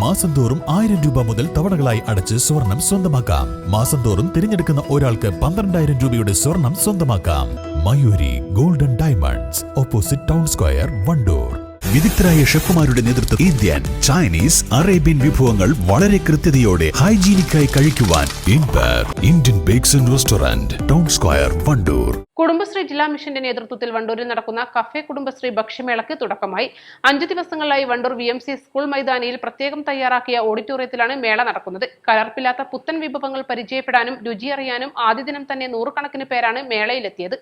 മാസം തോറും 1000 രൂപ മുതൽ തവണകളായി അടച്ച് സ്വർണം സ്വന്തമാക്കാം. മാസം തോറും തിരഞ്ഞെടുക്കുന്ന ഒരാൾക്ക് 12,000 രൂപയുടെ സ്വർണം സ്വന്തമാക്കാം. Mayuri golden diamonds, opposite town square, Wandoor. വിദഗ്ധരായ ഷെഫുമാരുടെ നേതൃത്വം ഇന്ത്യൻ, ചൈനീസ്, അറേബ്യൻ വിഭവങ്ങൾ വളരെ കൃത്യതയോടെ ഹൈജീനിക്കായി കഴിക്കുവാൻ Indian bakes and restaurant, town square, Wandoor. Kudumbashree ജില്ലാ മിഷന്റെ നേതൃത്വത്തിൽ വണ്ടൂരിൽ നടക്കുന്ന കഫേ കുടുംബശ്രീ ഭക്ഷ്യമേളയ്ക്ക് തുടക്കമായി. 5 ദിവസങ്ങളിലായി വണ്ടൂർ VMC സ്കൂൾ മൈതാനിയിൽ പ്രത്യേകം തയ്യാറാക്കിയ ഓഡിറ്റോറിയത്തിലാണ് മേള നടക്കുന്നത്. കലർപ്പില്ലാത്ത പുത്തൻ വിഭവങ്ങൾ പരിചയപ്പെടാനും രുചിയറിയാനും ആദ്യ ദിനം തന്നെ 100 കണക്കിന് പേരാണ് മേളയിലെത്തിയത്.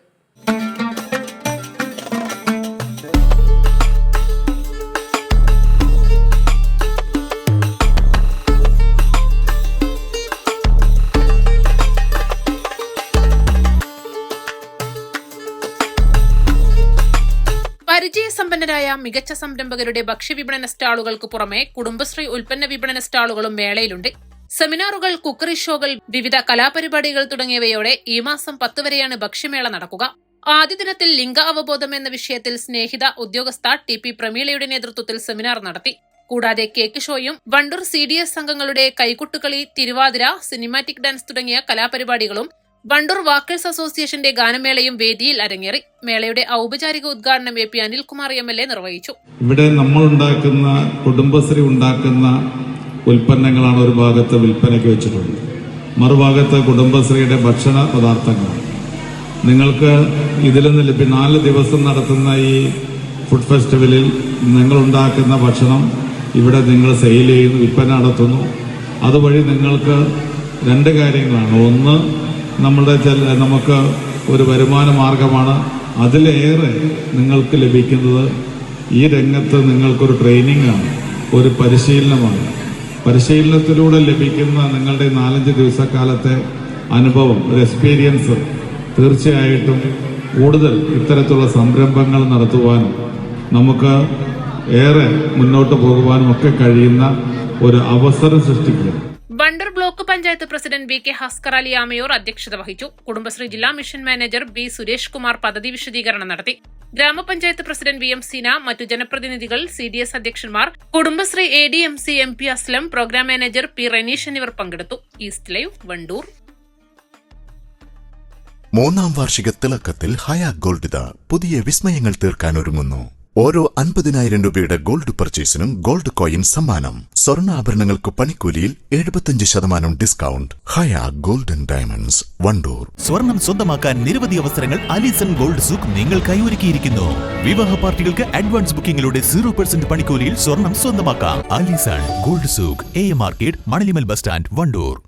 പരിചയസമ്പന്നരായ മികച്ച സംരംഭകരുടെ ഭക്ഷ്യവിപണന സ്റ്റാളുകൾക്ക് പുറമെ കുടുംബശ്രീ ഉൽപ്പന്ന വിപണന സ്റ്റാളുകളും മേളയിലുണ്ട്. സെമിനാറുകൾ, കുക്കറി ഷോകൾ, വിവിധ കലാപരിപാടികൾ തുടങ്ങിയവയോടെ ഈ മാസം 10 വരെയാണ് ഭക്ഷ്യമേള നടക്കുക. ആദ്യ ദിനത്തിൽ ലിംഗ അവബോധം എന്ന വിഷയത്തിൽ സ്നേഹിത ഉദ്യോഗസ്ഥ TP പ്രമീളയുടെ നേതൃത്വത്തിൽ സെമിനാർ നടത്തി. കൂടാതെ കേക്ക് ഷോയും വണ്ടൂർ CDS സംഘങ്ങളുടെ കൈകൊട്ടുകളി, തിരുവാതിര, സിനിമാറ്റിക് ഡാൻസ് തുടങ്ങിയ കലാപരിപാടികളും വണ്ടൂർ വാക്കേഴ്സ് അസോസിയേഷന്റെ ഗാനമേളയും വേദിയിൽ അരങ്ങേറി. മേളയുടെ ഔപചാരിക ഉദ്ഘാടനം AP അനിൽകുമാർ MLA നിർവഹിച്ചു. ഇവിടെ നമ്മൾ ഉണ്ടാക്കുന്ന, കുടുംബശ്രീ ഉണ്ടാക്കുന്ന ഉൽപ്പന്നങ്ങളാണ് ഒരു ഭാഗത്ത് വിൽപ്പനയ്ക്ക് വെച്ചിട്ടുള്ളത്. മറുഭാഗത്ത് കുടുംബശ്രീയുടെ ഭക്ഷണ പദാർത്ഥങ്ങൾ. നിങ്ങൾക്ക് ഇതിൽ നിന്ന് 4 ദിവസം നടത്തുന്ന ഈ ഫുഡ് ഫെസ്റ്റിവലിൽ നിങ്ങളുണ്ടാക്കുന്ന ഭക്ഷണം ഇവിടെ നിങ്ങൾ സെയിൽ ചെയ്യുന്നു, വിൽപ്പന നടത്തുന്നു. അതുവഴി നിങ്ങൾക്ക് 2 കാര്യങ്ങളാണ്. ഒന്ന്, നമുക്ക് ഒരു വരുമാന മാർഗമാണ്. അതിലേറെ നിങ്ങൾക്ക് ലഭിക്കുന്നത് ഈ രംഗത്ത് നിങ്ങൾക്കൊരു ട്രെയിനിങ്ങാണ്, ഒരു പരിശീലനമാണ്. പരിശീലനത്തിലൂടെ ലഭിക്കുന്ന നിങ്ങളുടെ 4-5 ദിവസക്കാലത്തെ അനുഭവം, ഒരു എക്സ്പീരിയൻസ് തീർച്ചയായിട്ടും കൂടുതൽ ഇത്തരത്തിലുള്ള സംരംഭങ്ങൾ നടത്തുവാനും നമുക്ക് ഏറെ മുന്നോട്ട് പോകുവാനും ഒക്കെ കഴിയുന്ന ഒരു അവസരം സൃഷ്ടിക്കുക. Wandoor block panchayat president VK Haskar Ali Amayur അധ്യക്ഷത വഹിച്ചു. കുടുംബശ്രീ ജില്ലാ mission manager B Suresh Kumar പദ്ധതി വിശദീകരണം നടത്തി. ഗ്രാമപഞ്ചായത്ത് പ്രസിഡന്റ് VM സീന, മറ്റു ജനപ്രതിനിധികൾ, CDS അധ്യക്ഷന്മാർ, Kudumbashree ADMC MP Aslam, program manager P Raneesh എന്നിവർ പങ്കെടുത്തു. East live, Wandoor. 3ാം വാർഷിക തിളക്കത്തിൽ ഹയ ഗോൾഡ് പുതിയ വിസ്മയങ്ങൾ തീർക്കാൻ ഒരുങ്ങുന്നു. ഓരോ 50,000 രൂപയുടെ ഗോൾഡ് പർച്ചേസിനും ഗോൾഡ് കോയിൻ സമ്മാനം. സ്വർണ്ണാഭരണങ്ങൾക്ക് പണിക്കൂലിയിൽ 75% ഡിസ്കൗണ്ട്. ഹയ ഗോൾഡൻ ഡയമണ്ട്സ്, വണ്ടൂർ. സ്വർണം സ്വന്തമാക്കാൻ നിരവധി അവസരങ്ങൾ അലിസൺ ഗോൾഡ് സൂക്ക് നിങ്ങൾക്കായി ഒരുക്കിയിരിക്കുന്നു. വിവാഹ പാർട്ടികൾക്ക് അഡ്വാൻസ് ബുക്കിംഗിലൂടെ 0% പണിക്കൂലിയിൽ സ്വർണം സ്വന്തമാക്കാം. Alison Gold Souk, AM market, Manalimal bus stand, Wandoor.